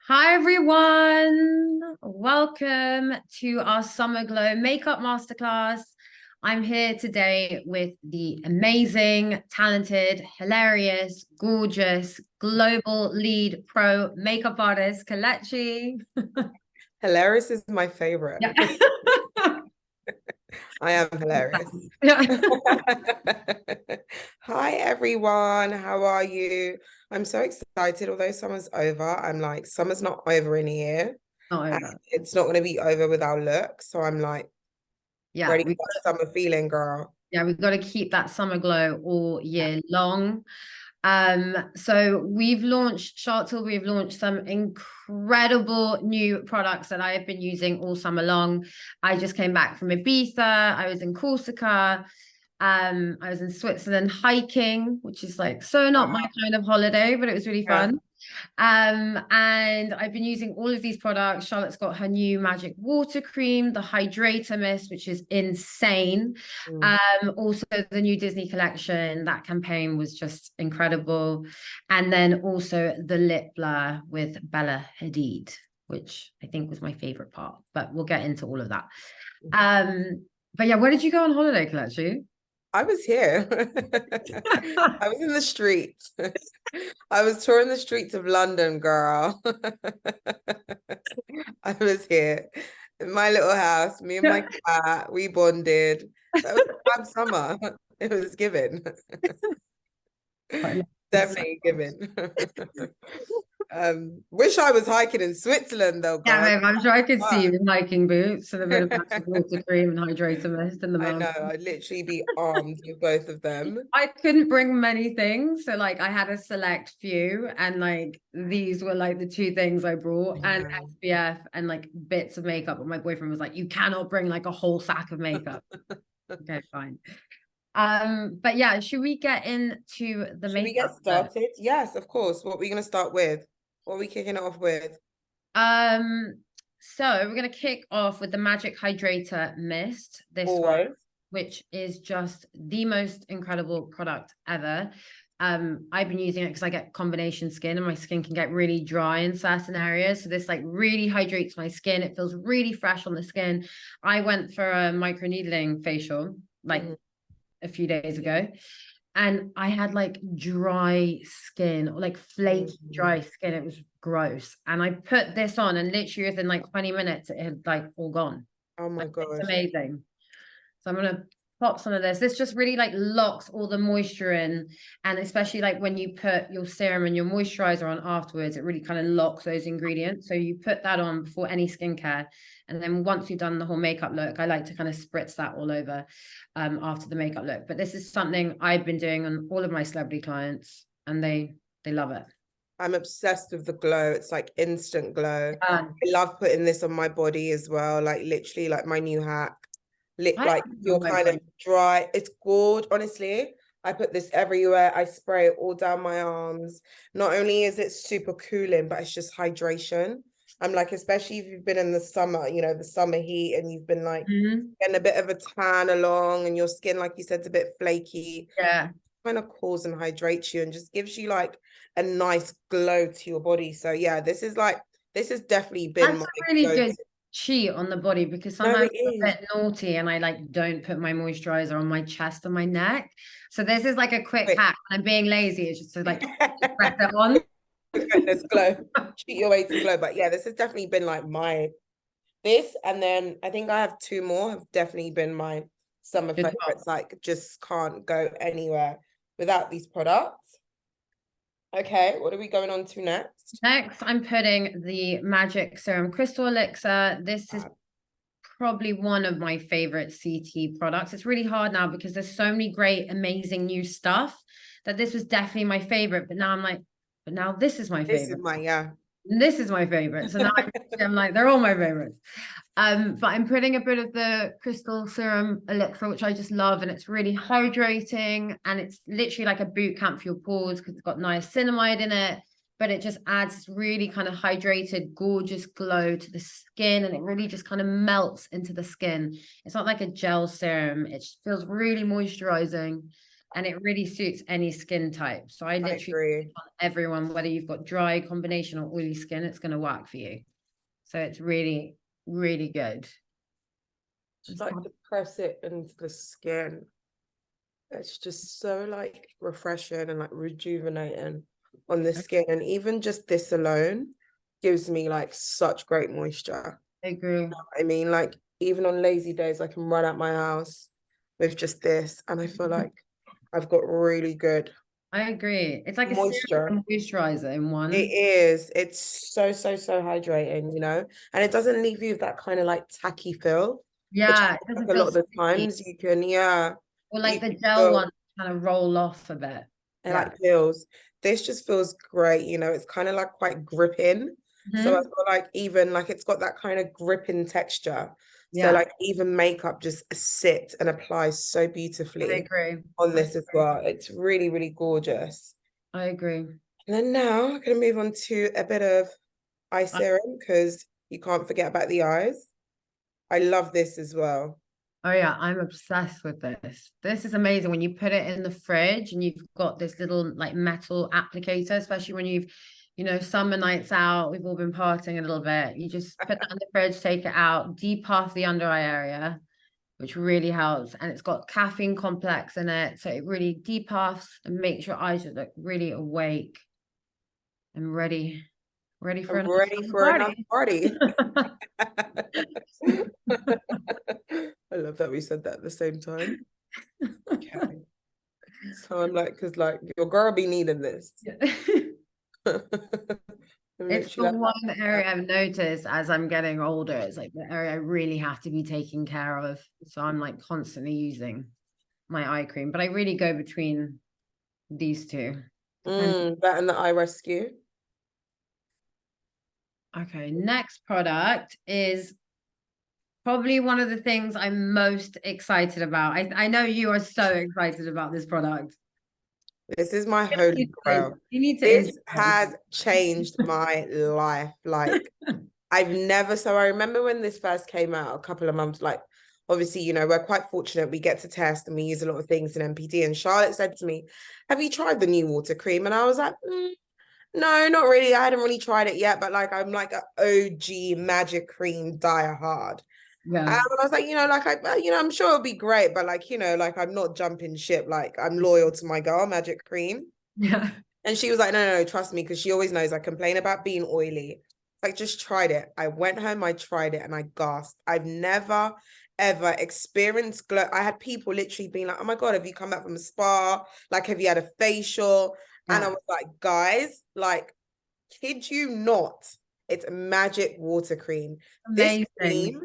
Hi everyone, welcome to our Summer Glow Makeup Masterclass. I'm here today with the amazing, talented, hilarious, gorgeous, global lead pro makeup artist, Kelechi. Hilarious is my favorite. Yeah. I am hilarious. Yeah. Hi everyone, how are you? I'm so excited. Although summer's over, I'm like, summer's not over in here. Not And over. it's not going to be over with our look. So I'm like, Yeah, ready for that summer feeling, girl. we've got to keep that summer glow all year long. So Charlotte Tilbury have launched some incredible new products that I have been using all summer long. I just came back from Ibiza. I was in Corsica. I was in Switzerland hiking, which is like so not my kind of holiday, but it was really Yeah. fun. And I've been using all of these products. Charlotte's got her new magic water cream, the Hydrator Mist, which is insane. Mm. Also the new Disney collection, that campaign was just incredible. And then also the lip blur with Bella Hadid, which I think was my favorite part, but we'll get into all of that. But yeah, where did you go on holiday, Kelechi? I was here. I was in the streets. I was touring the streets of London, girl. I was here in my little house, me and my cat, we bonded. That was a fab summer. It was given. Definitely given. Wish I was hiking in Switzerland though, Yeah, God. babe, I'm sure I could see you Fuck. in hiking boots and a bit of magic water cream and hydrator mist in the I know, mountains. I'd literally be armed with both of them. I couldn't bring many things, so like I had a select few, and like these were like the two things I brought, and Yeah. SPF and like bits of makeup. But my boyfriend was like, "You cannot bring like a whole sack of makeup." Okay, fine. But yeah, should we get into the Should we get makeup look? started? Yes, of course. What are we going to start with? What are we kicking it off with? Um, so we're gonna kick off with the Magic Hydrator Mist, this one, Always. which is just the most incredible product ever. I've been using it because I get combination skin and my skin can get really dry in certain areas. So this like really hydrates my skin. It feels really fresh on the skin. I went for a microneedling facial like a few days ago, and I had like dry skin, or like flaky Mm. dry skin. It was gross. And I put this on, and literally within like 20 minutes, it had like all gone. Oh my Like, it's gosh. amazing. So I'm gonna pop some of this. This just really like locks all the moisture in, and especially like when you put your serum and your moisturizer on afterwards, it really kind of locks those ingredients. So you put that on before any skincare, and then once you've done the whole makeup look, I like to kind of spritz that all over after the makeup look. But this is something I've been doing on all of my celebrity clients, and they love it. I'm obsessed with the glow. It's like instant glow. I love putting this on my body as well. Like literally like my new hack. I Like have it you're on my kind of body. dry. It's gorgeous. Honestly, I put this everywhere. I spray it all down my arms. Not only is it super cooling, but it's just hydration. I'm like, especially if you've been in the summer, the summer heat, and you've been like Mhm. getting a bit of a tan along, and your skin, like you said, is a bit flaky. Yeah. Kind of cools and hydrates you and just gives you like a nice glow to your body. So yeah, this has definitely been That's my a really go-to. good cheat on the body, because No, sometimes it I'm a is. bit naughty and I like don't put my moisturizer on my chest and my neck. So this is like a quick Quick. hack. When I'm being lazy, it's just to like press it on. Goodness, glow. Cheat your way to glow. But yeah, this has definitely been like my this, and then I think I have two more have definitely been my summer Good job. favorites. Like just can't go anywhere without these products. Okay, what are we going on to next? Next, I'm putting the Magic Serum Crystal Elixir. This is probably one of my favorite CT products. It's really hard now because there's so many great, amazing new stuff that this was definitely my favorite. But now I'm like, but now this is my This is favorite. my yeah. This is my favorite. So now I'm like, they're all my favorites. But I'm putting a bit of the Crystal Serum Elixir, which I just love, and it's really hydrating, and it's literally like a boot camp for your pores because it's got niacinamide in it, but it just adds really kind of hydrated, gorgeous glow to the skin, and it really just kind of melts into the skin. It's not like a gel serum. It just feels really moisturizing. and it really suits any skin type. So I literally agree. on everyone, whether you've got dry, combination, or oily skin, it's going to work for you. So it's really, really good. Just like to press it into the skin. It's just so like refreshing and like rejuvenating on the skin. And even just this alone gives me like such great moisture. I agree. You know what I mean, like even on lazy days, I can run out my house with just this, and I feel like I've got really good. I agree. It's like a moisture. serum and moisturizer in one. It is. It's so hydrating, you know, and it doesn't leave you with that kind of like tacky feel. Yeah, it Like doesn't a feel lot of the sticky. times you can, yeah. Or like You the can gel feel one kind of roll off a bit. it Yeah. like feels. This just feels great, you know. It's kind of like quite gripping. So I feel like even like it's got that kind of gripping texture. So Yeah, like even makeup just sits and applies so I beautifully agree. on this as well. It's really, really gorgeous. I agree. And then now I'm gonna move on to a bit of eye serum because you can't forget about the eyes. I love this as well. Oh yeah, I'm obsessed with this. This is amazing when you put it in the fridge and you've got this little like metal applicator, especially when you've, you know, summer nights out, we've all been partying a little bit. You just put that in the fridge, take it out, depuff the under eye area, which really helps. And it's got caffeine complex in it. So it really depuffs and makes your eyes look really awake and ready for I'm ready for another party. I love that we said that at the same time. Okay. So I'm like, because like your girl be needing this. It's the one area I've noticed as I'm getting older. It's like the area I really have to be taking care of. So I'm like constantly using my eye cream, but I really go between these two. That and the eye rescue. Okay, next product is probably one of the things I'm most excited about. I know you are so excited about this product. This is my holy grail. This has changed my life. Like I've never, so I remember when this first came out a couple of months, like obviously, you know, we're quite fortunate. We get to test and we use a lot of things in MPD. And Charlotte said to me, have you tried the new water cream? And I was like, no, not really. I hadn't really tried it yet, but like I'm like an OG magic cream die hard. Yeah. And I was like, you know, like I'm sure it'll be great, but like, you know, like I'm not jumping ship. Like I'm loyal to my girl, Magic Cream. Yeah. And she was like, no, trust me, because she always knows I complain about being oily. Like, just tried it. I went home, I tried it, and I gasped. I've never ever experienced glow. I had people literally being like, oh my God, have you come back from a spa? Like, have you had a facial? Yeah. And I was like, guys, like, kid you not, it's magic water cream. Amazing. This cream,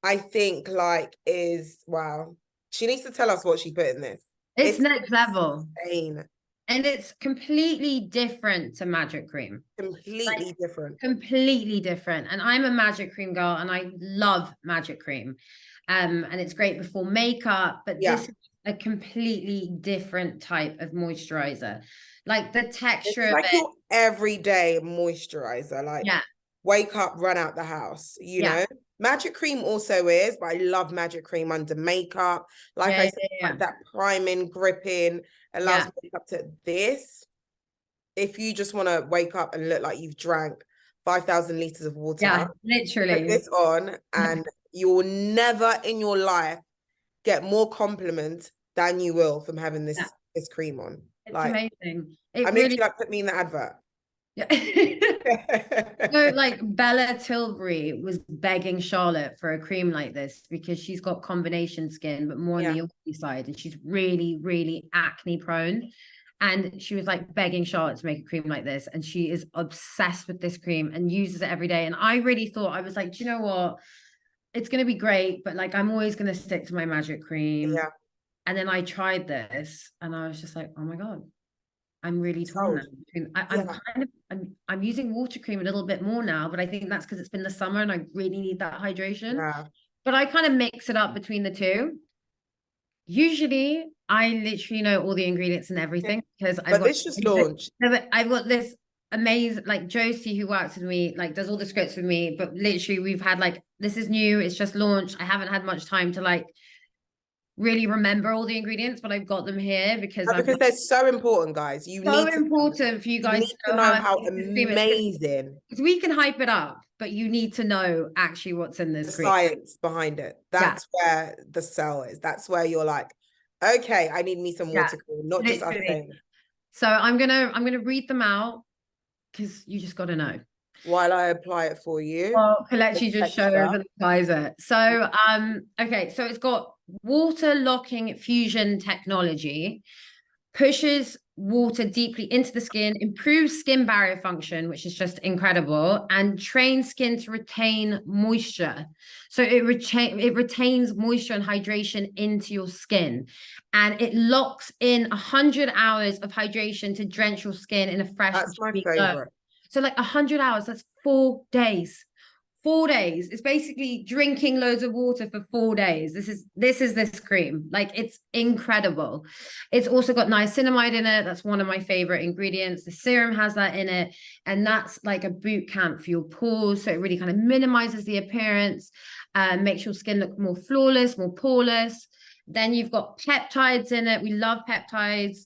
I think, like, is wow. She needs to tell us what she put in this. It's next level. Insane. And it's completely different to Magic Cream. Completely different. Completely different. And I'm a Magic Cream girl and I love Magic Cream. And it's great before makeup, but this is a completely different type of moisturizer. Like the texture of it. Your everyday moisturizer. Like wake up, run out the house, you know? Magic Cream also is, but I love Magic Cream under makeup. Like I said, like that priming, gripping, allows makeup to this. If you just want to wake up and look like you've drank 5,000 liters of water. Yeah, literally. Put this on and you will never in your life get more compliment than you will from having this cream on. It's like amazing. I'm literally like, put me in the advert. So like Bella Tilbury was begging Charlotte for a cream like this because she's got combination skin, but more on the oily side, and she's really, really acne prone. And she was like begging Charlotte to make a cream like this, and she is obsessed with this cream and uses it every day. And I really thought, I was like, do you know what? It's gonna be great, but like I'm always gonna stick to my Magic Cream. Yeah. And then I tried this, and I was just like, oh my God. I'm really torn now. I'm using water cream a little bit more now, but I think that's because it's been the summer and I really need that hydration. Yeah. But I kind of mix it up between the two. Usually, I literally know all the ingredients and everything because I've got this amazing, like Josie who works with me, like does all the scripts with me. But literally, we've had like, this is new. It's just launched. I haven't had much time to like really remember all the ingredients, but I've got them here because Because they're so important, guys. You so need to, important for you guys to know how amazing. amazing. Because we can hype it up, but you need to know actually what's in this the cream. science behind it. That's where the sell is. That's where you're like, okay, I need me some water cream, not just us saying. So I'm gonna read them out because you just got to know. While I apply it for you. Well, Kelechi just shows and applies it. So, okay, so it's got water locking fusion technology, pushes water deeply into the skin, improves skin barrier function, which is just incredible, and trains skin to retain moisture. So it retains moisture and hydration into your skin, and it locks in 100 hours of hydration to drench your skin in a fresh. That's my favorite. So like 100 hours, that's 4 days. 4 days. It's basically drinking loads of water for 4 days. This is this cream. Like, it's incredible. It's also got niacinamide in it. That's one of my favorite ingredients. The serum has that in it, and that's like a boot camp for your pores. So it really kind of minimizes the appearance, makes your skin look more flawless, more poreless. Then you've got peptides in it. We love peptides.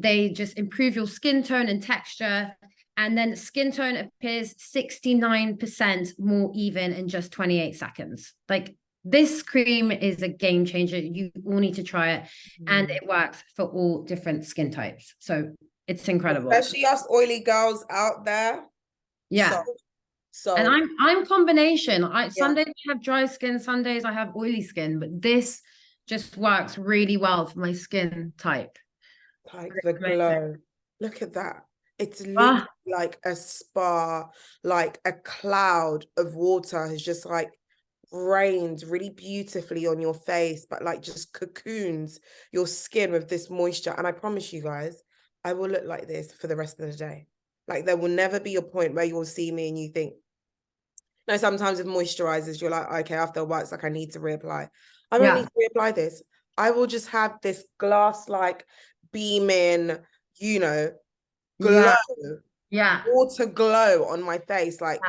They just improve your skin tone and texture. And then skin tone appears 69% more even in just 28 seconds. Like, this cream is a game changer. You all need to try it. And it works for all different skin types. So it's incredible. Especially us oily girls out there. Yeah. So and I'm combination. Some days I have dry skin, some days I have oily skin, but this just works really well for my skin type. Like the glow. Look at that. It's literally like a spa, like a cloud of water has just like rained really beautifully on your face, but like just cocoons your skin with this moisture. And I promise you guys, I will look like this for the rest of the day. Like, there will never be a point where you'll see me and you think, no, sometimes with moisturizers, you're like, okay, after a while, it's like, I need to reapply. I don't need to reapply this. I will just have this glass like beaming, you know, glow, water glow on my face. Like,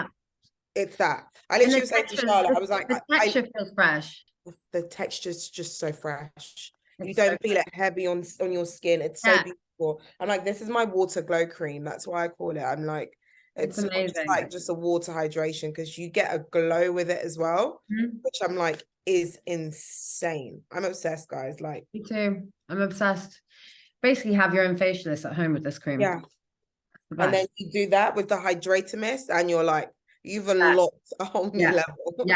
it's that. I literally was saying to Charlotte, I was like, the texture feels fresh. The texture's just so fresh. You don't feel it heavy on your skin. It's so beautiful. I'm like, this is my water glow cream. That's why I call it. I'm like, it's amazing. Just like just a water hydration, because you get a glow with it as well, which I'm like is insane. I'm obsessed, guys. Like, me too. I'm obsessed. Basically, have your own facialist at home with this cream. Yeah. And then you do that with the Hydrator Mist, and you're like, you've unlocked a whole new level.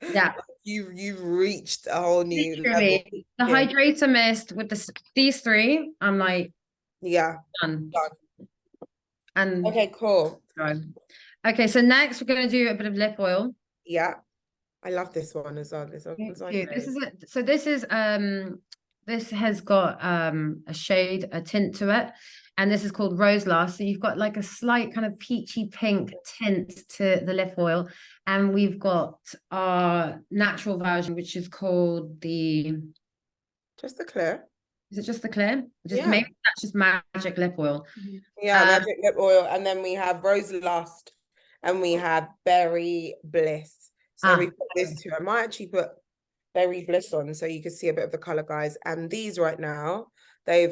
Yeah. You've reached a whole new level. The Hydrator Mist with these three, I'm like, done. And okay, cool. Okay, so next we're going to do a bit of lip oil. Yeah, I love this one as well. This is it. So this has got a shade, a tint to it, and this is called Rose Lush. So you've got like a slight kind of peachy pink tint to the lip oil, and we've got our natural version, which is called just the clear. Is it just the clear? Maybe that's just magic lip oil. Yeah, magic lip oil, and then we have Rose Lust, and we have Berry Bliss. So we put this too. I might actually put Berry Bliss on so you can see a bit of the color, guys. And these right now, they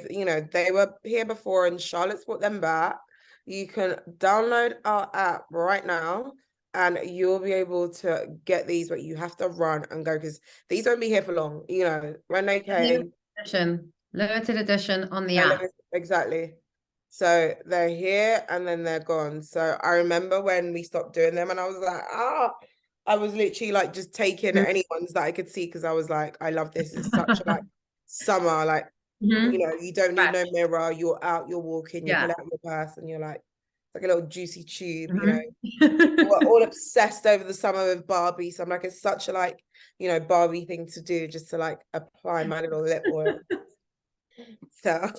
were here before and Charlotte's brought them back. You can download our app right now and you'll be able to get these, but you have to run and go, because these won't be here for long. You know, when they came. Limited edition on the app. Exactly. So they're here and then they're gone. So I remember when we stopped doing them and I was like, I was literally like just taking any ones that I could see, because I was like, I love this. It's such like summer, like, you know, you don't need no mirror. You're out, you're walking, you pull out your purse and you're like a little juicy tube, you know. We're all obsessed over the summer with Barbie. So I'm like, it's such a like, you know, Barbie thing to do, just to like apply my little lip oil. So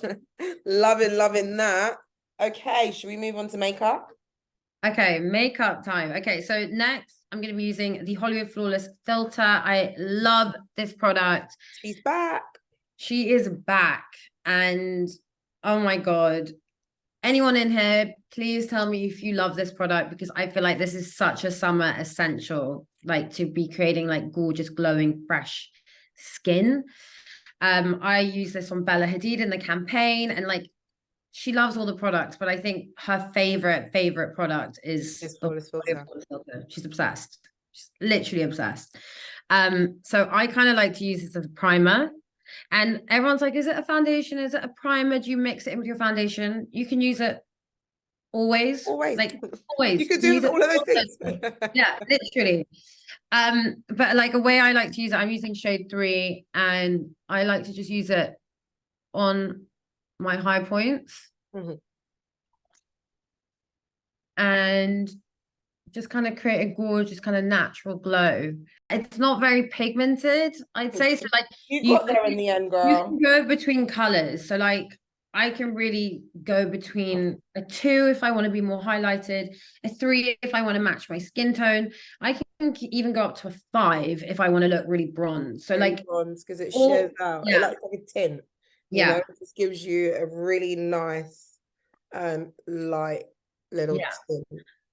loving that. Okay, should we move on to makeup? Okay, makeup time. Okay, so next I'm going to be using the Hollywood Flawless filter. I love this product. She's back. She is back. And oh my God, anyone in here, please tell me if you love this product, because I feel like this is such a summer essential, like to be creating like gorgeous, glowing, fresh skin. I use this on Bella Hadid in the campaign, and like she loves all the products, but I think her favorite product is This the flawless filter. filter. She's obsessed. She's literally obsessed. So I kind of like to use this as a primer. And everyone's like, is it a foundation? Is it a primer? Do you mix it in with your foundation? You can use it always. Like always. You could do all of those things. Yeah, literally. But like a way I like to use it, I'm using shade 3, and I like to just use it on my high points. And just kind of create a gorgeous kind of natural glow. It's not very pigmented, I'd say. So like you got there in the end, girl. You can go between colors. So like I can really go between a 2 if I want to be more highlighted, a 3 if I want to match my skin tone. I can even go up to a 5 if I want to look really bronze. So like bronze, because it shares out. Yeah. It looks like a tint. You know, it just gives you a really nice light little tint.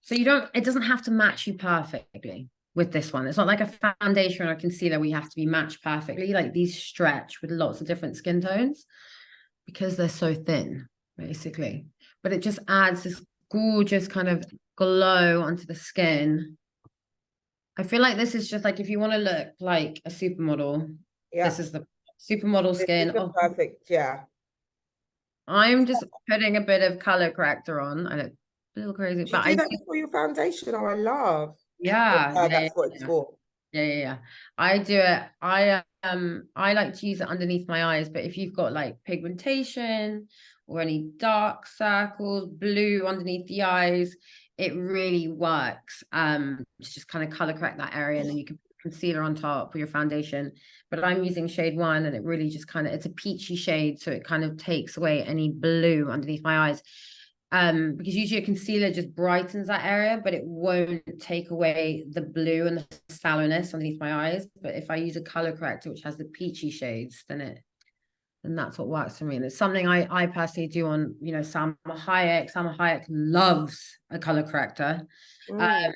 So it doesn't have to match you perfectly with this one. It's not like a foundation or a concealer where you have to be matched perfectly. Like these stretch with lots of different skin tones because they're so thin, basically. But it just adds this gorgeous kind of glow onto the skin. I feel like this is just like, if you want to look like a supermodel, this is the supermodel skin. Perfect, yeah. I'm just putting a bit of color corrector on. I look a little crazy, but I do that before your foundation. Oh, I love. That's what it's for. Yeah. I do it. I like to use it underneath my eyes, but if you've got like pigmentation or any dark circles, blue underneath the eyes, it really works. To just kind of color correct that area, and then you can put concealer on top for your foundation. But I'm using shade 1, and it really just kind of, it's a peachy shade, so it kind of takes away any blue underneath my eyes. Because usually a concealer just brightens that area, but it won't take away the blue and the sallowness underneath my eyes. But if I use a color corrector which has the peachy shades, then that's what works for me. And it's something I personally do on, you know, Salma Hayek. Salma Hayek loves a color corrector. Bella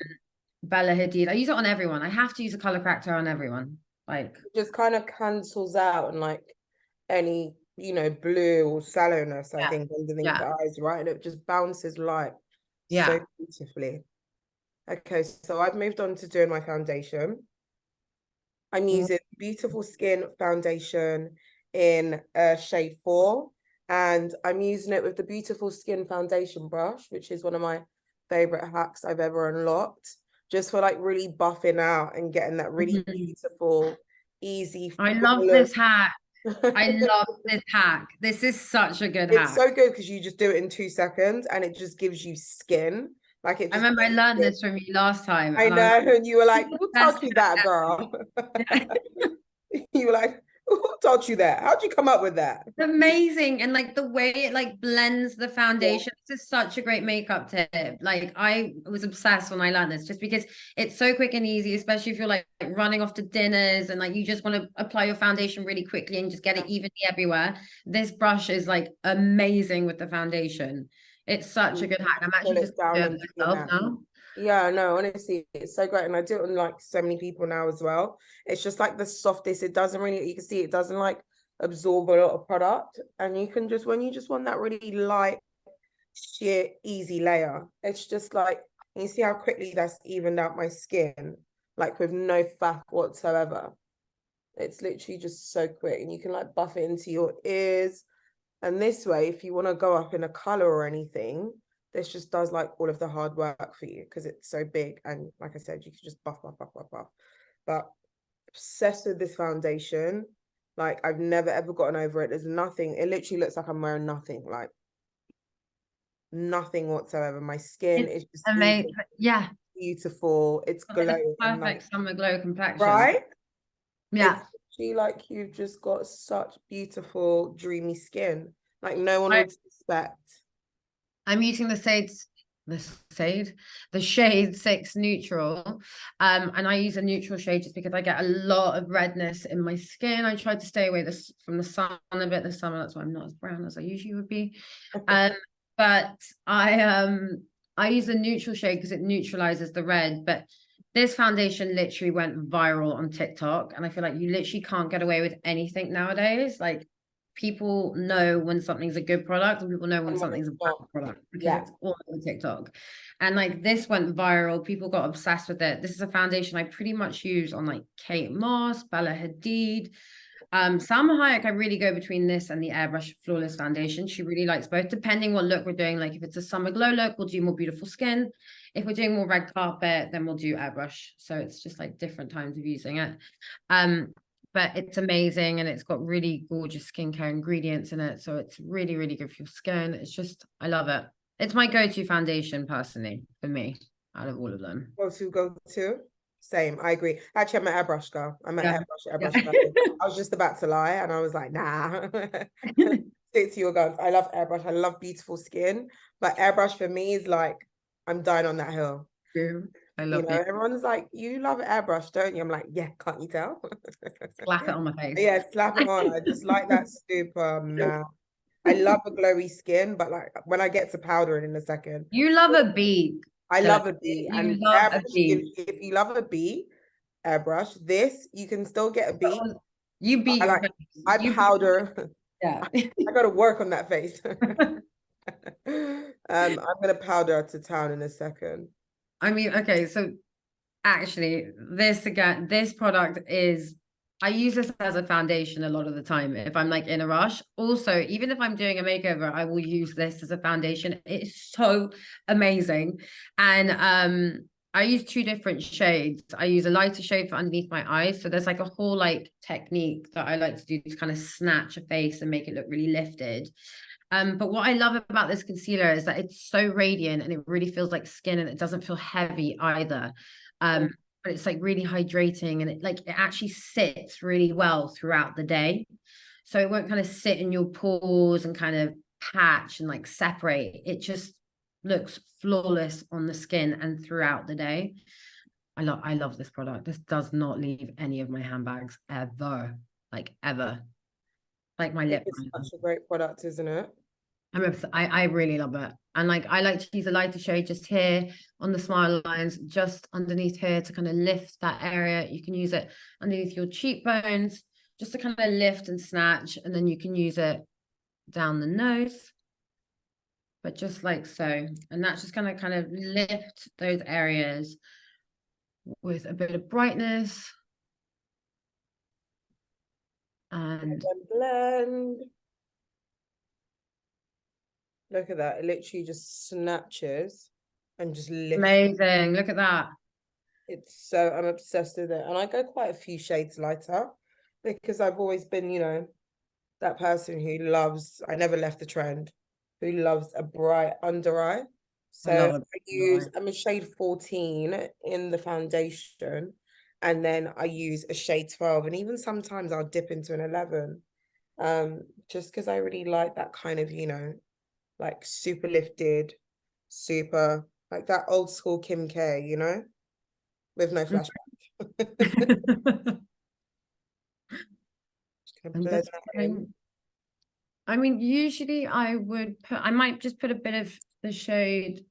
Hadid, I use it on everyone. I have to use a color corrector on everyone. Like, it just kind of cancels out and like any, you know, blue or sallowness, I think, underneath the eyes, right? And it just bounces light so beautifully. Okay, so I've moved on to doing my foundation. I'm using Beautiful Skin foundation in shade 4, and I'm using it with the Beautiful Skin foundation brush, which is one of my favorite hacks I've ever unlocked, just for like really buffing out and getting that really beautiful, easy. I love this hack. I love this hack. This is such a good hack. It's so good because you just do it in 2 seconds and it just gives you skin. Like, it just, I remember I learned this from you last time. I know, and you were like, who taught you that, girl? You were like, who taught you that? How'd you come up with that? It's amazing. And like the way it like blends the foundation. This is such a great makeup tip. Like, I was obsessed when I learned this, just because it's so quick and easy, especially if you're like running off to dinners and like you just want to apply your foundation really quickly and just get it evenly everywhere. This brush is like amazing with the foundation. It's such a good hack. I'm actually just doing it myself now. Yeah, no, honestly, it's so great. And I do it on like so many people now as well. It's just like the softest. It doesn't really, you can see it doesn't like absorb a lot of product. And you can just, when you just want that really light, sheer, easy layer, it's just like, you see how quickly that's evened out my skin, like with no faff whatsoever. It's literally just so quick. And you can like buff it into your ears. And this way, if you want to go up in a color or anything, this just does like all of the hard work for you because it's so big. And like I said, you can just buff. But obsessed with this foundation. Like, I've never ever gotten over it. There's nothing. It literally looks like I'm wearing nothing. Like, nothing whatsoever. My skin is just amazing. Yeah, beautiful. It's glowing. Perfect like, summer glow complexion. Right? Yeah. It's actually like you've just got such beautiful, dreamy skin. Like, no one would suspect. I'm using the shade 6 neutral, and I use a neutral shade just because I get a lot of redness in my skin. I try to stay away from the sun a bit this summer. That's why I'm not as brown as I usually would be. But I use a neutral shade because it neutralizes the red. But This foundation literally went viral on TikTok, and I feel like you literally can't get away with anything nowadays. Like, people know when something's a good product, and people know when something's a bad product, because it's all over TikTok. And like, this went viral. People got obsessed with it. This is a foundation I pretty much use on like Kate Moss, Bella Hadid. Salma Hayek, I really go between this and the AIRbrush Flawless Foundation. She really likes both, depending what look we're doing. Like, if it's a summer glow look, we'll do more beautiful skin. If we're doing more red carpet, then we'll do AIRbrush. So it's just like different times of using it. But it's amazing, and it's got really gorgeous skincare ingredients in it. So it's really, really good for your skin. It's just, I love it. It's my go-to foundation personally, for me, out of all of them. Go to. Same, I agree. Actually, I'm an AIRbrush girl. I'm an AIRbrush Yeah. girl. I was just about to lie, and I was like, nah. Stick to your guns. I love AIRbrush. I love beautiful skin, but AIRbrush for me is like, I'm dying on that hill. I love it. Everyone's like, you love AIRbrush, don't you? I'm like, yeah, can't you tell? Slap it on my face. Yeah, slap it on. I just like that super matte. I love a glowy skin, but like when I get to powdering in a second. You love a bead. I love a bead. And love a bead. if you love a bead, AIRbrush, this, you can still get a bead. You beat your face. I powder. Yeah. I got to work on that face. I'm going to powder to town in a second. I mean, okay, so actually, this product is, I use this as a foundation a lot of the time if I'm like in a rush. Also, even if I'm doing a makeover, I will use this as a foundation. It's so amazing. And I use 2 different shades. I use a lighter shade for underneath my eyes. So there's like a whole like technique that I like to do to kind of snatch a face and make it look really lifted. But what I love about this concealer is that it's so radiant, and it really feels like skin, and it doesn't feel heavy either. But it's like really hydrating, and it actually sits really well throughout the day. So it won't kind of sit in your pores and kind of patch and like separate. It just looks flawless on the skin and throughout the day. I love this product. This does not leave any of my handbags ever. Like ever. Like my lip. It's such a great product, isn't it? I really love it. And like, I like to use a lighter shade just here on the smile lines, just underneath here to kind of lift that area. You can use it underneath your cheekbones just to kind of lift and snatch, and then you can use it down the nose, but just like so. And that's just gonna kind of lift those areas with a bit of brightness. And blend. Look at that. It literally just snatches and just lifts. Amazing. Look at that. It's so, I'm obsessed with it. And I go quite a few shades lighter because I've always been, that person who loves, I never left the trend, who loves a bright under eye. So I'm a shade 14 in the foundation, and then I use a shade 12, and even sometimes I'll dip into an 11, just because I really like that kind of, like super lifted, super, like that old school Kim K, with no flashback. I mean, usually I might just put a bit of the shade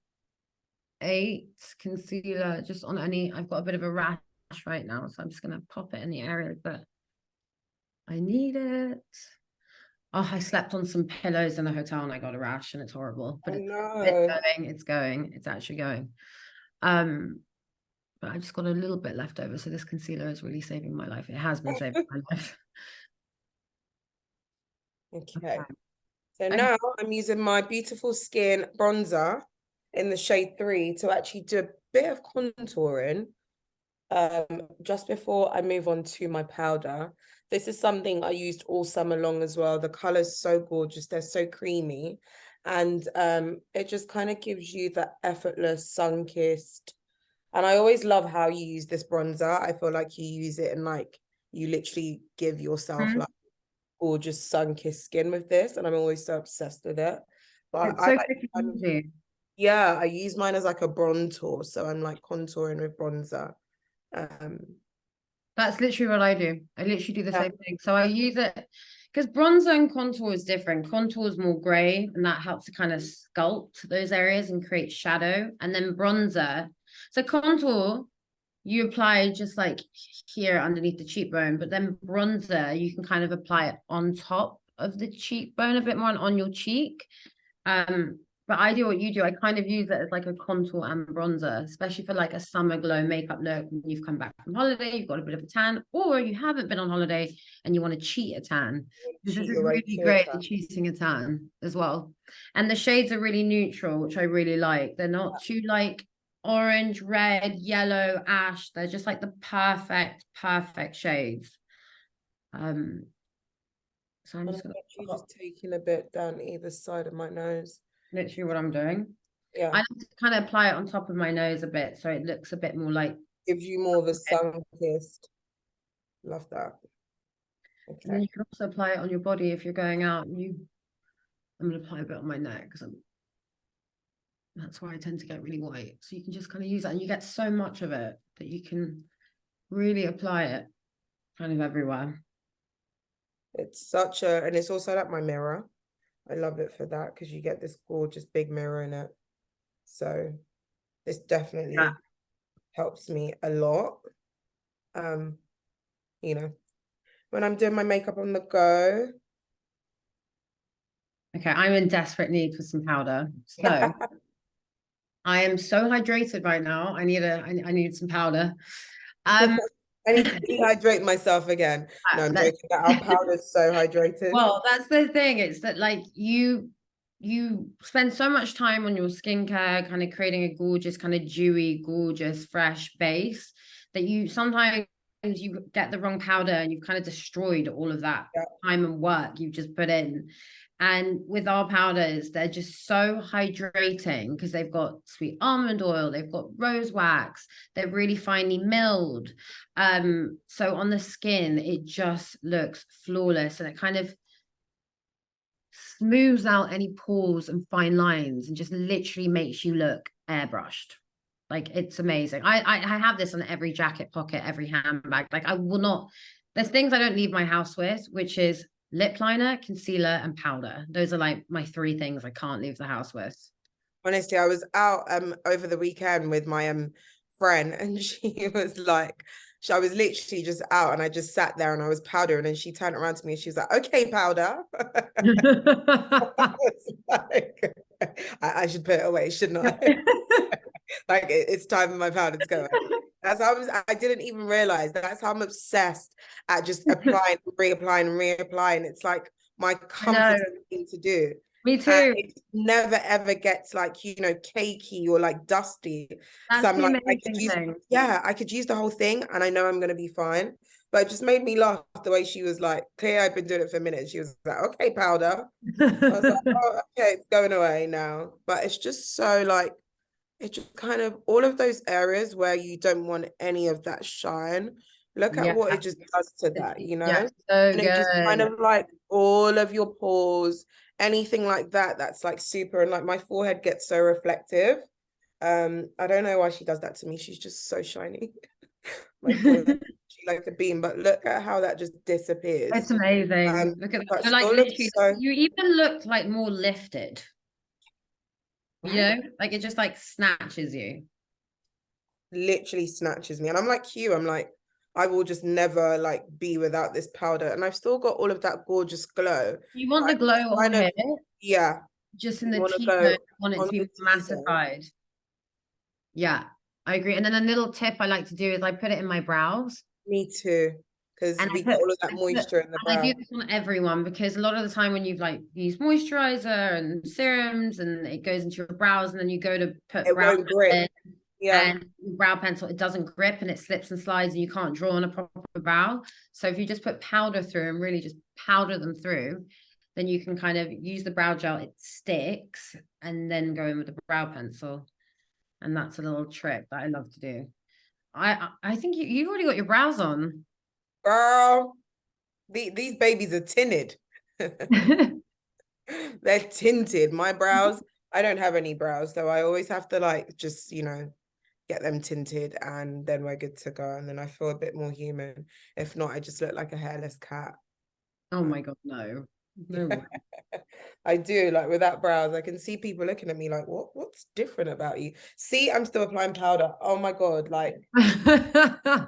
8 concealer just on I've got a bit of a rash right now, so I'm just going to pop it in the areas that I need it. Oh, I slept on some pillows in the hotel and I got a rash, and it's horrible. But it's going. It's actually going. But I just got a little bit left over, so this concealer is really saving my life. It has been saving my life. Okay. So now I'm using my Beautiful Skin bronzer in the shade 3 to actually do a bit of contouring just before I move on to my powder. This is something I used all summer long as well. The color's so gorgeous. They're so creamy. And it just kind of gives you that effortless, sun-kissed. And I always love how you use this bronzer. I feel like you use it and like you literally give yourself like gorgeous sun-kissed skin with this. And I'm always so obsessed with it. But I use mine as like a bronzer. So I'm like contouring with bronzer. That's literally what I do. I literally do the same thing. So I use it because bronzer and contour is different. Contour is more gray, and that helps to kind of sculpt those areas and create shadow. And then bronzer. So contour you apply just like here underneath the cheekbone, but then bronzer, you can kind of apply it on top of the cheekbone a bit more and on your cheek. But I do what you do. I kind of use it as like a contour and bronzer, especially for like a summer glow makeup look. When you've come back from holiday, you've got a bit of a tan, or you haven't been on holiday and you want to cheat a tan. This is really great at cheating a tan as well. And the shades are really neutral, which I really like. They're not too like orange, red, yellow, ash. They're just like the perfect shades. So I'm just taking a bit down either side of my nose. Literally what I'm doing. Yeah. I like to kind of apply it on top of my nose a bit, so it looks a bit more like, gives you more of a sun-kissed. Love that. Okay. And then you can also apply it on your body if you're going out. I'm gonna apply a bit on my neck because that's where I tend to get really white. So you can just kind of use that, and you get so much of it that you can really apply it kind of everywhere. It's such a, and it's also like my mirror. I love it for that because you get this gorgeous big mirror in it. So this definitely helps me a lot. You know, when I'm doing my makeup on the go. Okay, I'm in desperate need for some powder. So I am so hydrated right now. I need some powder. I need to dehydrate myself again. No, I'm joking. Our powder's so hydrated. Well, that's the thing. It's that like you spend so much time on your skincare, kind of creating a gorgeous, kind of dewy, gorgeous, fresh base that you sometimes you get the wrong powder and you've kind of destroyed all of that time and work you've just put in. And with our powders, they're just so hydrating because they've got sweet almond oil, they've got rose wax, they're really finely milled. So on the skin, it just looks flawless, and it kind of smooths out any pores and fine lines and just literally makes you look airbrushed. Like, it's amazing. I have this on every jacket pocket, every handbag. Like, I will not, there's things I don't leave my house with, which is lip liner, concealer, and powder. Those are like my 3 things I can't leave the house with. Honestly, I was out over the weekend with my friend, and she was like, I was literally just out and I just sat there and I was powdering, and she turned around to me and she was like, okay, powder. I was like, I should put it away, shouldn't I? Like, it's time for my powder to go. That's how I didn't even realize that's how I'm obsessed at just applying, reapplying. It's like my comfort thing to do. Me too. And it never ever gets like, you know, cakey or like dusty. That's so I'm the like, amazing thing. I could use the whole thing and I know I'm gonna be fine. But it just made me laugh the way she was like, clear, I've been doing it for a minute. She was like, okay, powder. I was like, oh, okay, it's going away now. But it's just so like, it's just kind of all of those areas where you don't want any of that shine. Look at what it just does to that, you know? Yeah, so and good. It just kind of like all of your pores, anything like that, that's like super, and like my forehead gets so reflective. I don't know why she does that to me. She's just so shiny. My forehead, she like a beam, but look at how that just disappears. It's amazing. Look at that. Like, literally, you even look like more lifted. You know, like it just like snatches you. Literally snatches me. And I'm like you, I'm like, I will just never like be without this powder. And I've still got all of that gorgeous glow. You want the glow on here. Yeah. Just in the cheekbone, want it to be massified. Yeah, I agree. And then a little tip I like to do is I put it in my brows. Me too. Because we get all of that moisture in the brow. I do this on everyone because a lot of the time when you've like used moisturizer and serums and it goes into your brows and then you go to put brow pencil and brow pencil, it doesn't grip and it slips and slides and you can't draw on a proper brow. So if you just put powder through and really just powder them through, then you can kind of use the brow gel, it sticks, and then go in with the brow pencil. And that's a little trick that I love to do. I think you've already got your brows on. Girl, these babies are tinted. They're tinted. My brows, I don't have any brows, so I always have to like just, you know, get them tinted and then we're good to go. And then I feel a bit more human. If not, I just look like a hairless cat. Oh my God, no. No way. I do, like with that brows, I can see people looking at me like, what's different about you? See, I'm still applying powder. Oh my God, like I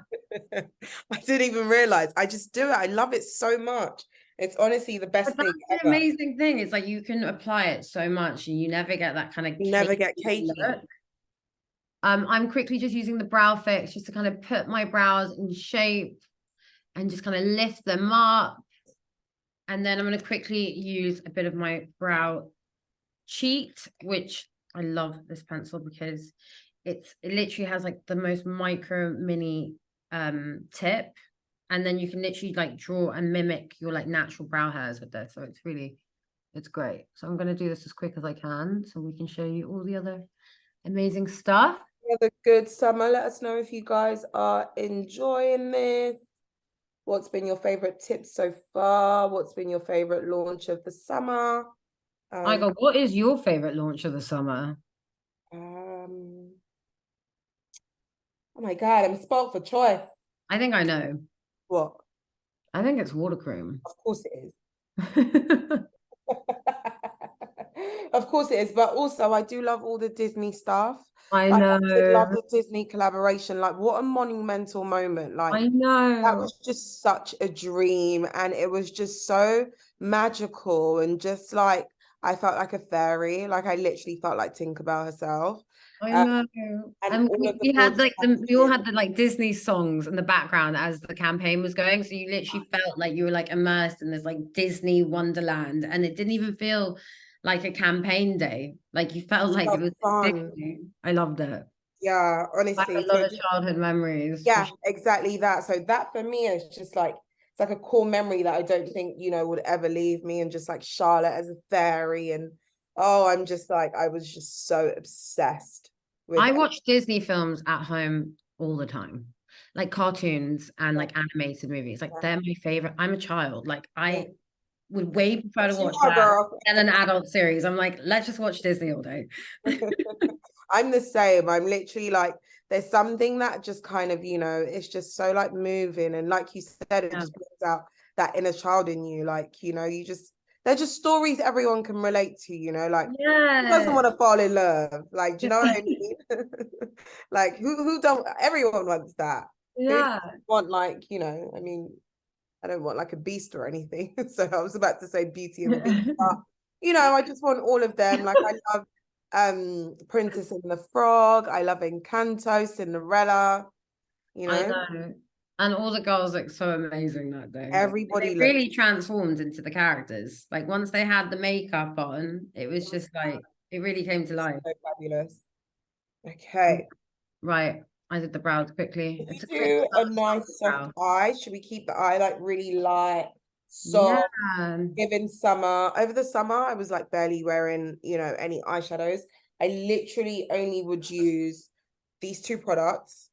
didn't even realize. I just do it. I love it so much. It's honestly the best But that's thing the ever. amazing thing. It's like you can apply it so much and you never get that kind of You never get cakey cakey. look. I'm quickly just using the brow fix just to kind of put my brows in shape and just kind of lift them up. And then I'm going to quickly use a bit of my brow cheat, which I love this pencil because it literally has like the most micro mini tip. And then you can literally like draw and mimic your like natural brow hairs with this. So it's great. So I'm going to do this as quick as I can so we can show you all the other amazing stuff. Have a good summer. Let us know if you guys are enjoying this. What's been your favorite tips so far? What's been your favorite launch of the summer? I go, what is your favorite launch of the summer? Oh my God, I'm spoiled for choice. I think I know. What? I think it's water cream. Of course it is. Of course it is, but also I do love all the Disney stuff. I Like, know. I did love the Disney collaboration. Like, what a monumental moment. Like, I that know. was just such a dream, and it was just so magical, and just like I felt like a fairy. Like, I literally felt like Tinkerbell herself. I Um, know. and And all of the we had gorgeous like we all had the like Disney songs in the background as the campaign was going. So you literally felt like you were like immersed in this like Disney Wonderland. And it didn't even feel like a campaign day. Like you felt like it was fun. Disney. I loved it. Yeah, I have honestly. a lot So of childhood memories. yeah, exactly that. So that for me is just like it's like a core memory that I don't think, would ever leave me. And just like Charlotte as a fairy, and I'm just like I was just so obsessed with I watch Disney films at home all the time, like cartoons and like animated movies. Like they're my favorite. I'm a child. Like I would way prefer to you watch are, that girl. than an adult series. I'm like, let's just watch Disney all day. I'm the same. I'm literally like, there's something that just kind of, it's just so like moving. And like you said, it just brings out that inner child in you. Like, they're just stories everyone can relate to, like who doesn't want to fall in love? Like, do you know what I mean? Like who don't, everyone wants that. Yeah. Who want like, I mean, I don't want like a beast or anything. So I was about to say Beauty and the Beast, but I just want all of them. Like I love Princess and the Frog. I love Encanto, Cinderella. I know. And all the girls look so amazing that day. Everybody They really transformed into the characters. Like once they had the makeup on, it was just like it really came to life. so fabulous. Okay. Right. I did the brows quickly. Should It's a we quick do a nice brow. soft eye? Should we keep the eye like really light, soft, Yeah. given summer? Over the summer, I was like barely wearing, any eyeshadows. I literally only would use these two products,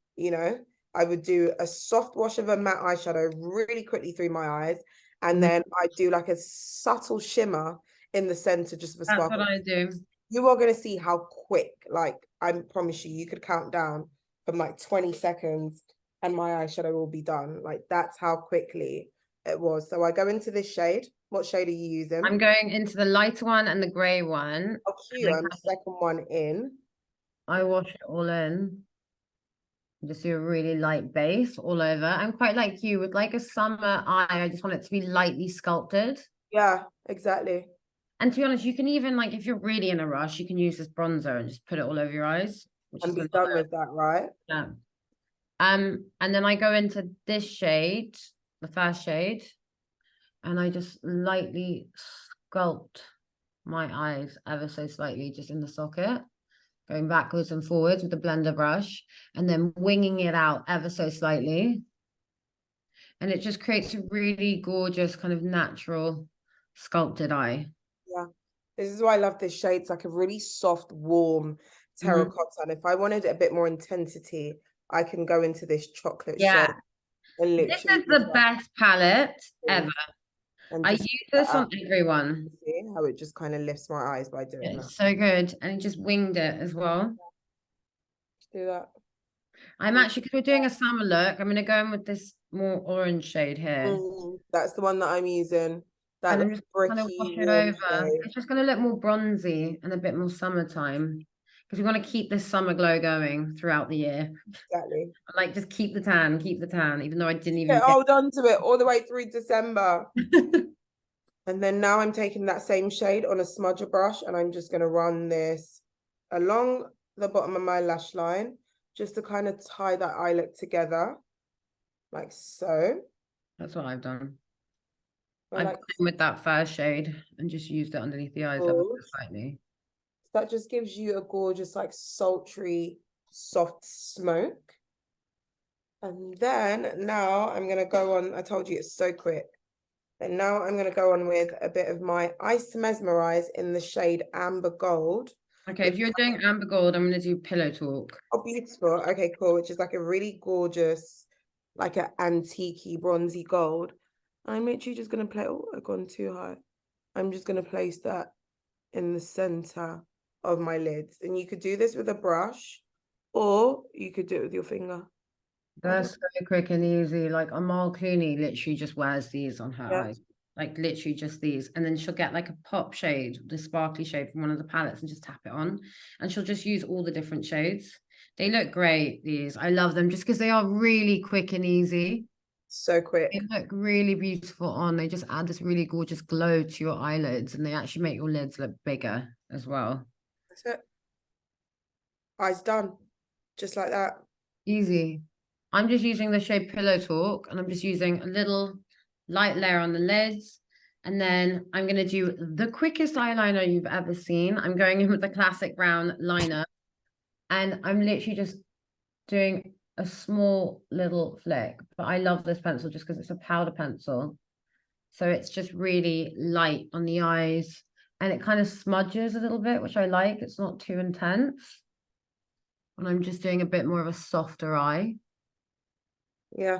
I would do a soft wash of a matte eyeshadow really quickly through my eyes. And then I do like a subtle shimmer in the center just for That's sparkle. what I do. You are going to see how quick, like I promise you, you could count down from like 20 seconds and my eyeshadow will be done. Like that's how quickly it was. So I go into this shade. What shade are you using? I'm going into the lighter one and the grey one. Oh, cute. I'm the second one in. I wash it all in. Just do a really light base all over. I'm quite like you with like a summer eye. I just want it to be lightly sculpted. Yeah, exactly. And to be honest, you can even like if you're really in a rush, you can use this bronzer and just put it all over your eyes. And be done with that, right? Yeah. And then I go into this shade, the first shade, and I just lightly sculpt my eyes ever so slightly just in the socket, going backwards and forwards with the blender brush, and then winging it out ever so slightly. And it just creates a really gorgeous kind of natural sculpted eye. Yeah. This is why I love this shade. It's like a really soft, warm terracotta. And if I wanted a bit more intensity, I can go into this chocolate shade. And This is the best palette ever. And I use this on everyone. See how it just kind of lifts my eyes by doing that. It's so good. And it just winged it as well. Let's do that. I'm actually, because we're doing a summer look, I'm going to go in with this more orange shade here. That's the one that I'm using. And That I'm just kind of wash bricky, it warm over. shade. It's just going to look more bronzy and a bit more summertime because we want to keep this summer glow going throughout the year. Exactly. Like just keep the tan, even though I didn't Yeah, even get. hold on to it all the way through December. And then now I'm taking that same shade on a smudger brush and I'm just going to run this along the bottom of my lash line just to kind of tie that eyelet together, like so. That's what I've done. Or I've like gone in with that first shade and just used it underneath the eyes ever so gold. slightly. That just gives you a gorgeous, like sultry, soft smoke. And then now I'm going to go on. I told you it's so quick. And now I'm going to go on with a bit of my Ice Mesmerise in the shade Amber Gold. Okay, if you're doing amber gold, I'm going to do Pillow Talk. Oh, beautiful. Okay, cool. Which is like a really gorgeous, like an antique bronzy gold. I'm literally just going to play. Oh, I've gone too high. I'm just going to place that in the center of my lids. And you could do this with a brush or you could do it with your finger. That's so quick and easy. Like Amal Clooney literally just wears these on her eyes. Like literally just these. And then she'll get like a pop shade, the sparkly shade from one of the palettes and just tap it on. And she'll just use all the different shades. They look great, these. I love them just because they are really quick and easy. So quick. They look really beautiful on. They just add this really gorgeous glow to your eyelids and they actually make your lids look bigger as well. That's it. Eyes done. Just like that. Easy. I'm just using the shade Pillow Talk and I'm just using a little light layer on the lids. And then I'm going to do the quickest eyeliner you've ever seen. I'm going in with the classic brown liner. And I'm literally just doing a small little flick. But I love this pencil just because it's a powder pencil. So it's just really light on the eyes. And it kind of smudges a little bit, which I like. It's not too intense. And I'm just doing a bit more of a softer eye. Yeah.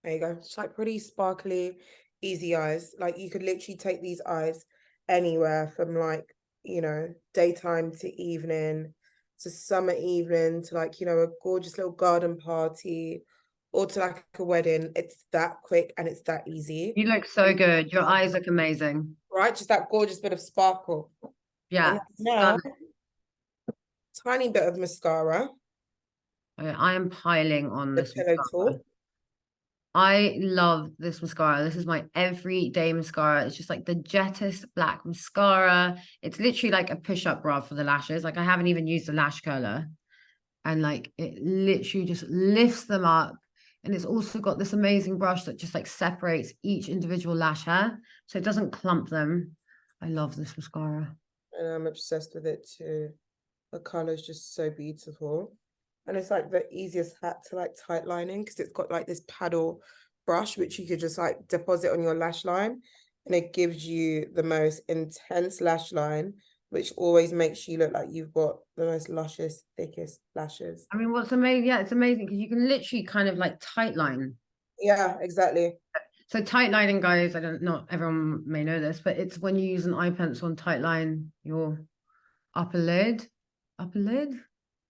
There you go. It's like pretty sparkly, easy eyes. Like you could literally take these eyes anywhere from like, you know, daytime to evening to summer evening to like, you know, a gorgeous little garden party or to like a wedding. It's that quick and it's that easy. You look so good. Your eyes look amazing. Right? Just that gorgeous bit of sparkle. Yeah. And now, tiny bit of mascara. I am piling on The this Pillow mascara. Talk. I love this mascara. This is my everyday mascara. It's just like the Jettist black mascara. It's literally like a push-up bra for the lashes. Like I haven't even used the lash curler. And like it literally just lifts them up. And it's also got this amazing brush that just like separates each individual lash hair. So it doesn't clump them. I love this mascara. And I'm obsessed with it too. The color is just so beautiful. And it's like the easiest hat to like tight lining because it's got like this paddle brush which you could just like deposit on your lash line and it gives you the most intense lash line which always makes you look like you've got the most luscious, thickest lashes. I mean, what's amazing? Yeah, it's amazing because you can literally kind of like tight line. Yeah, exactly. So tight lining, guys, I don't not everyone may know this, but it's when you use an eye pencil and tight line your upper lid. Upper lid?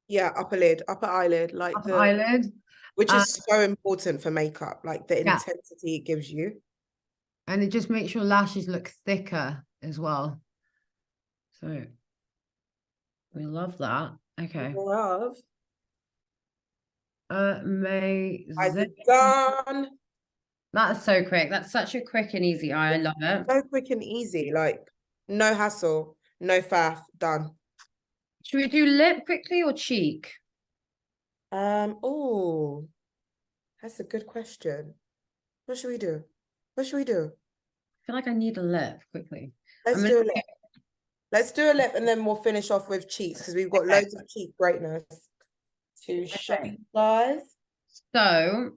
Yeah, upper lid, upper eyelid, like Upper eyelid. which is so important for makeup, like the Yeah. intensity it gives you. And it just makes your lashes look thicker as well. So we love that. Okay. Love. Amazing. Eyes are done. That's so quick. That's such a quick and easy eye. I love it. So quick and easy, like no hassle, no faff, done. Should we do lip quickly or cheek? Oh, that's a good question. What should we do? What should we do? I feel like I need a lip quickly. Let's do a lip. Let's do a lip and then we'll finish off with cheeks because we've got loads of cheek greatness to show you guys. So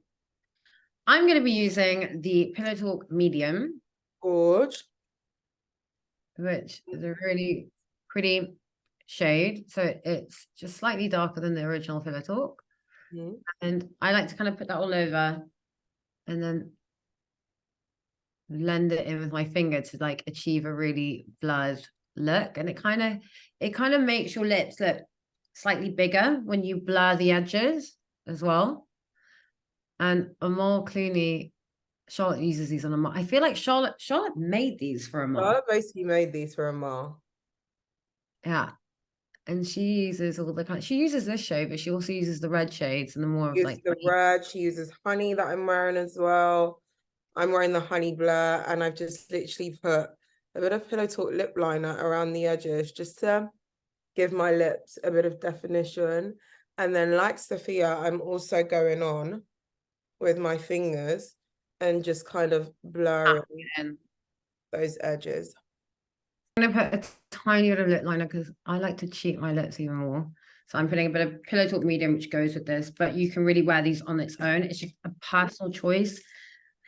I'm going to be using the Pillow Talk Medium, Good. which is a really pretty shade. So it's just slightly darker than the original Pillow Talk. And I like to kind of put that all over and then blend it in with my finger to like achieve a really blurred look. And it kind of makes your lips look slightly bigger when you blur the edges as well. And Amal Clooney Charlotte uses these on a mar. I feel like Charlotte made these for a mar. Charlotte basically made these for a mar. Yeah. And she uses all the kind. She uses this shade, but she also uses the red shades and the more of Use like the red. She uses honey that I'm wearing as well. I'm wearing the honey blur, and I've just literally put a bit of Pillow Talk lip liner around the edges just to give my lips a bit of definition. And then, like Sophia, I'm also going on with my fingers and just kind of blurring those edges. I'm gonna put a tiny bit of lip liner because I like to cheat my lips even more. So I'm putting a bit of Pillow Talk medium, which goes with this, but you can really wear these on its own. It's just a personal choice.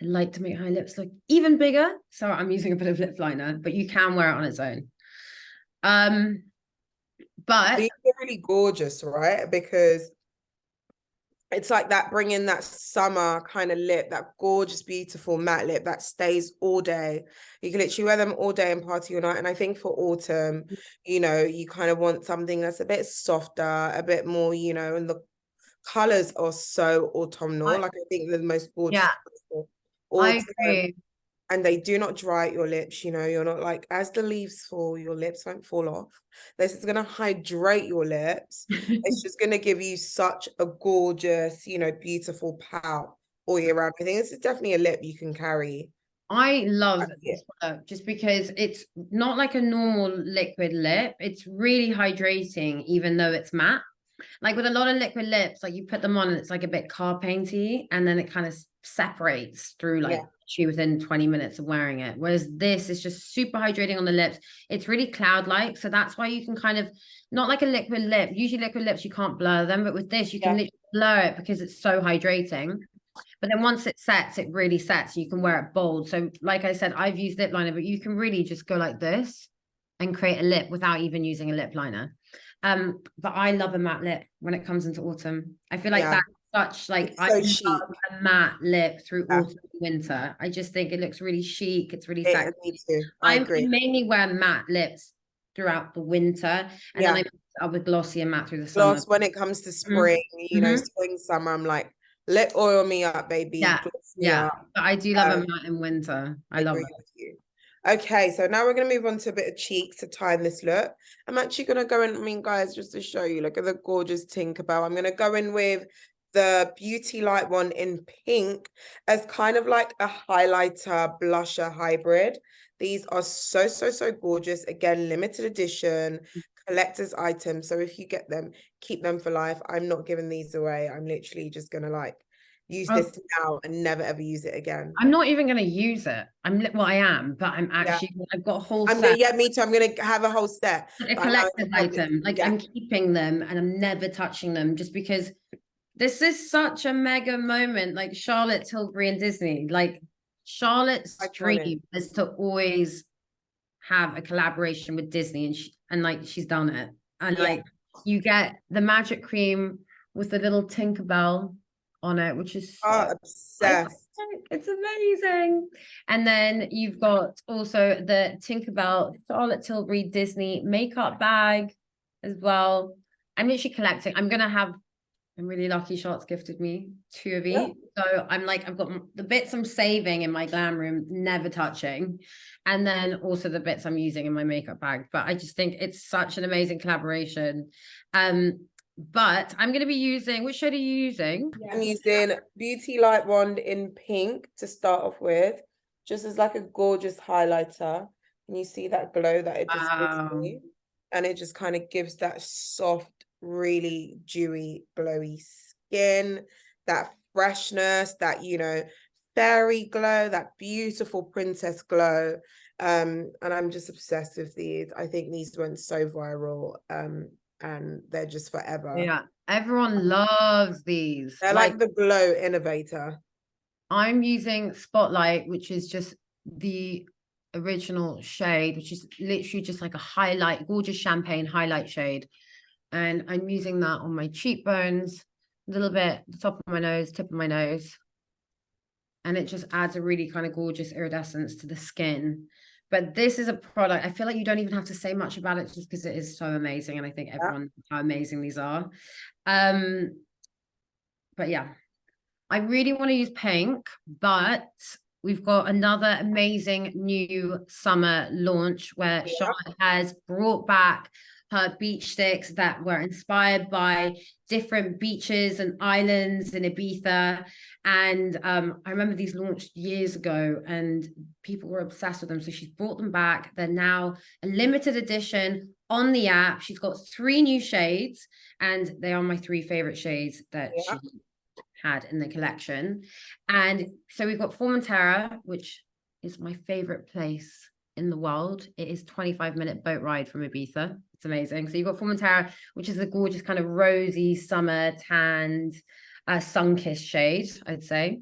I like to make my lips look even bigger, so I'm using a bit of lip liner, but you can wear it on its own. But these are really gorgeous, right? Because it's like that, bringing that summer kind of lip, that gorgeous, beautiful matte lip that stays all day. You can literally wear them all day and party all night. And I think for autumn, you know, you kind of want something that's a bit softer, a bit more, you know, and the colors are so autumnal. Like I think they're the most gorgeous. Yeah, autumn. I agree. And they do not dry out your lips, you know, you're not like, as the leaves fall, your lips won't fall off. This is going to hydrate your lips. It's just going to give you such a gorgeous, you know, beautiful pout all year round. I think this is definitely a lip you can carry. I love this product just because it's not like a normal liquid lip. It's really hydrating, even though it's matte. Like with a lot of liquid lips, like you put them on and it's like a bit car painty, and then it kind of separates through like within 20 minutes of wearing it. Whereas this is just super hydrating on the lips. It's really cloud-like, so that's why you can kind of, not like a liquid lip. Usually liquid lips, you can't blur them, but with this, you can literally blur it because it's so hydrating. But then once it sets, it really sets. You can wear it bold. So like I said, I've used lip liner, but you can really just go like this and create a lip without even using a lip liner. But I love a matte lip when it comes into autumn. I feel like that's such like, I love a matte lip through autumn and winter. I just think it looks really chic. It's really sexy. Me too. I agree. I mainly wear matte lips throughout the winter, and then I mix it up with glossy and matte through the summer. Gloss when it comes to spring, you know, spring, summer, I'm like, lip oil me up, baby. Yeah, but I do love a matte in winter. I love it. You. Okay, so now we're going to move on to a bit of cheeks to tie in this look. I'm actually going to go in, I mean, guys, just to show you, look at the gorgeous Tinkerbell. I'm going to go in with the Beauty Light one in pink as kind of like a highlighter, blusher hybrid. These are so, so, so gorgeous. Again, limited edition, collector's items. So if you get them, keep them for life. I'm not giving these away. I'm literally just going to like use this now and never ever use it again. I'm not even going to use it. I am, but I'm actually, I've got a whole set. Me too. I'm going to have a whole set. A collector's item. Like I'm keeping them and I'm never touching them just because this is such a mega moment. Like Charlotte Tilbury and Disney. Like Charlotte's dream is to always have a collaboration with Disney, and like she's done it. And like you get the magic cream with the little Tinkerbell on it, which is so obsessed. It's amazing. And then you've got also the Tinkerbell Charlotte Tilbury Disney makeup bag as well. I'm literally collecting. I'm really lucky Charlotte's gifted me 2 of each. So I'm like, I've got the bits I'm saving in my glam room, never touching. And then also the bits I'm using in my makeup bag. But I just think it's such an amazing collaboration. But I'm going to be using, which shade are you using? I'm using Beauty Light Wand in pink to start off with, just as like a gorgeous highlighter. And you see that glow that it just gives me. And it just kind of gives that soft, really dewy, glowy skin, that freshness, that, you know, fairy glow, that beautiful princess glow. And I'm just obsessed with these. I think these went so viral. And they're just forever. Yeah, everyone loves these. They're like the glow innovator. I'm using Spotlight, which is just the original shade, which is literally just like a highlight, gorgeous champagne highlight shade. And I'm using that on my cheekbones, a little bit, the top of my nose, tip of my nose. And it just adds a really kind of gorgeous iridescence to the skin. But this is a product, I feel like you don't even have to say much about it just because it is so amazing. And I think everyone knows how amazing these are. But yeah, I really want to use pink, but we've got another amazing new summer launch where Charlotte has brought back her beach sticks that were inspired by different beaches and islands in Ibiza. And I remember these launched years ago and people were obsessed with them. So she's brought them back. They're now a limited edition on the app. She's got 3 new shades and they are my 3 favorite shades that she had in the collection. And so we've got Formentera, which is my favorite place in the world. It is 25-minute boat ride from Ibiza. It's amazing. So you've got Formentera, which is a gorgeous kind of rosy summer tanned sun-kissed shade, I'd say.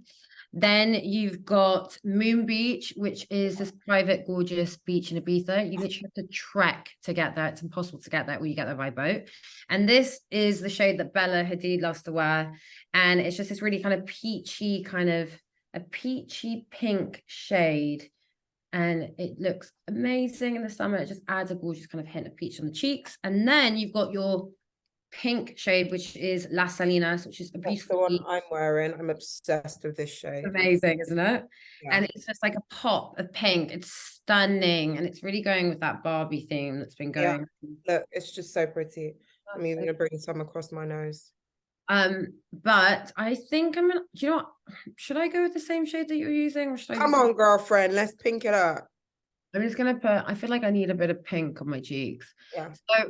Then you've got Moon Beach, which is this private gorgeous beach in Ibiza. You literally have to trek to get there. It's impossible to get there when you get there by boat. And this is the shade that Bella Hadid loves to wear, and it's just this really kind of peachy, kind of a peachy pink shade. And it looks amazing in the summer. It just adds a gorgeous kind of hint of peach on the cheeks. And then you've got your pink shade, which is Las Salinas, which is a beautiful. That's the one I'm wearing. I'm obsessed with this shade. Amazing, isn't it? Yeah. And it's just like a pop of pink. It's stunning. And it's really going with that Barbie theme that's been going. Yeah. Look, it's just so pretty. I'm even going to bring some across my nose. But I think I'm gonna, do you know what? Should I go with the same shade that you're using? Or should I Come on, girlfriend, let's pink it up. I'm just gonna put, I feel like I need a bit of pink on my cheeks. Yeah. So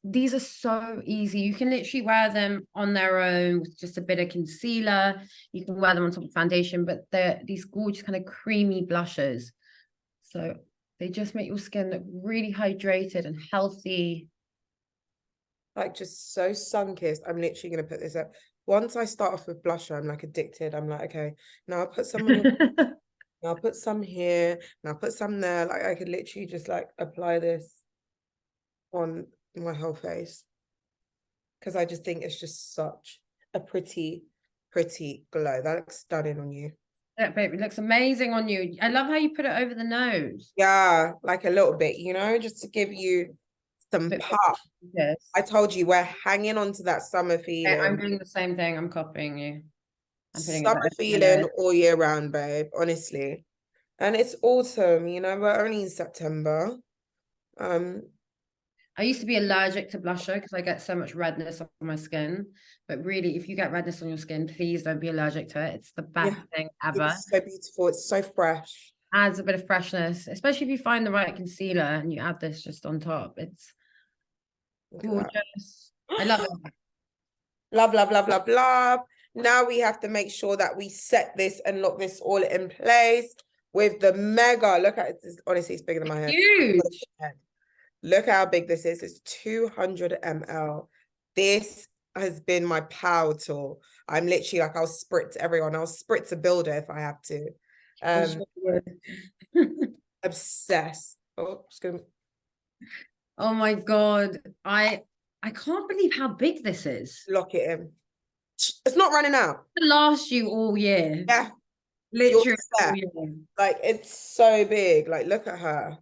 these are so easy. You can literally wear them on their own with just a bit of concealer. You can wear them on top of foundation, but they're these gorgeous kind of creamy blushes. So they just make your skin look really hydrated and healthy. Like just so sun-kissed. I'm literally going to put this up. Once I start off with blusher, I'm like addicted. I'm like, okay, now I'll put some on now I'll put some here, and I'll put some there. Like I could literally just like apply this on my whole face. Because I just think it's just such a pretty glow. That looks stunning on you. Yeah, babe, it looks amazing on you. I love how you put it over the nose. Yeah, like a little bit, you know, just to give you some pop. Yes. I told you we're hanging on to that summer feeling. Okay, I'm doing the same thing. I'm copying you. I'm putting summer feeling all year round, babe, honestly. And it's autumn, you know, we're only in September. I used to be allergic to blusher because I get so much redness on my skin. But really, if you get redness on your skin, please don't be allergic to it. It's the best thing ever. It's so beautiful. It's so fresh. Adds a bit of freshness, especially if you find the right concealer and you add this just on top. It's gorgeous. I love it. Love, love, love, love, love. Now we have to make sure that we set this and lock this all in place with the mega. Look at it. Honestly, it's bigger than my head. Huge. Look how big this is. It's 200 ml. This has been my power tool. I'm literally like, I'll spritz everyone. I'll spritz a builder if I have to. Obsessed. Oh, just gonna... Oh my God. I can't believe how big this is. Lock it in. It's not running out. It'll last you all year. Yeah. Literally all year. Like, it's so big. Like, look at her.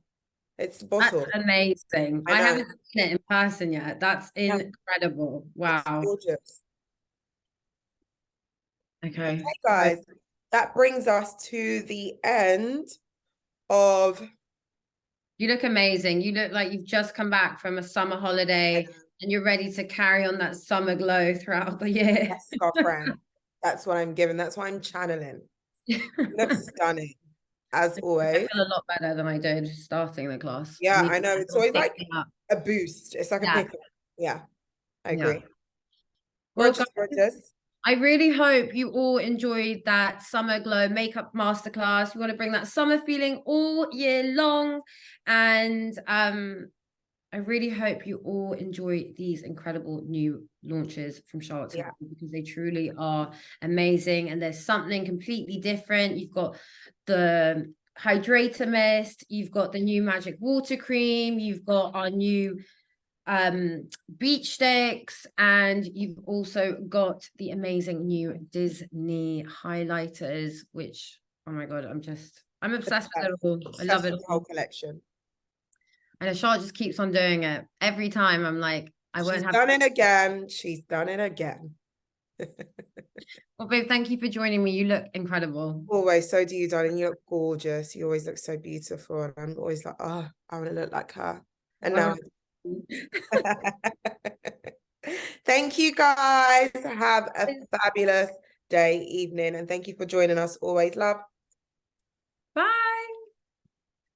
It's bottle. That's amazing. I haven't seen it in person yet. That's incredible. Wow. It's gorgeous. Okay, guys, that brings us to the end of... You look amazing. You look like you've just come back from a summer holiday and you're ready to carry on that summer glow throughout the year. Yes, girlfriend. That's what I'm giving. That's what I'm channeling. You look stunning, as always. I feel a lot better than I did starting the class. Yeah, I know. It's always like a boost. It's like a pick up. Yeah, I agree. Gorgeous, gorgeous. I really hope you all enjoyed that Summer Glow Makeup Masterclass. We want to bring that summer feeling all year long. And I really hope you all enjoy these incredible new launches from Charlotte Tilbury, because they truly are amazing. And there's something completely different. You've got the Hydrator Mist, you've got the new Magic Water Cream, you've got our new beach sticks, and you've also got the amazing new Disney highlighters, which, oh my God, I'm obsessed with it all. I love it. The whole collection. And Charlotte just keeps on doing it. Every time I'm like, She's done it again. She's done it again. Well, babe, thank you for joining me. You look incredible. Always, so do you, darling. You look gorgeous. You always look so beautiful. And I'm always like, oh, I want to look like her. And now thank you guys. Have a fabulous day, evening, and thank you for joining us always. Love. Bye.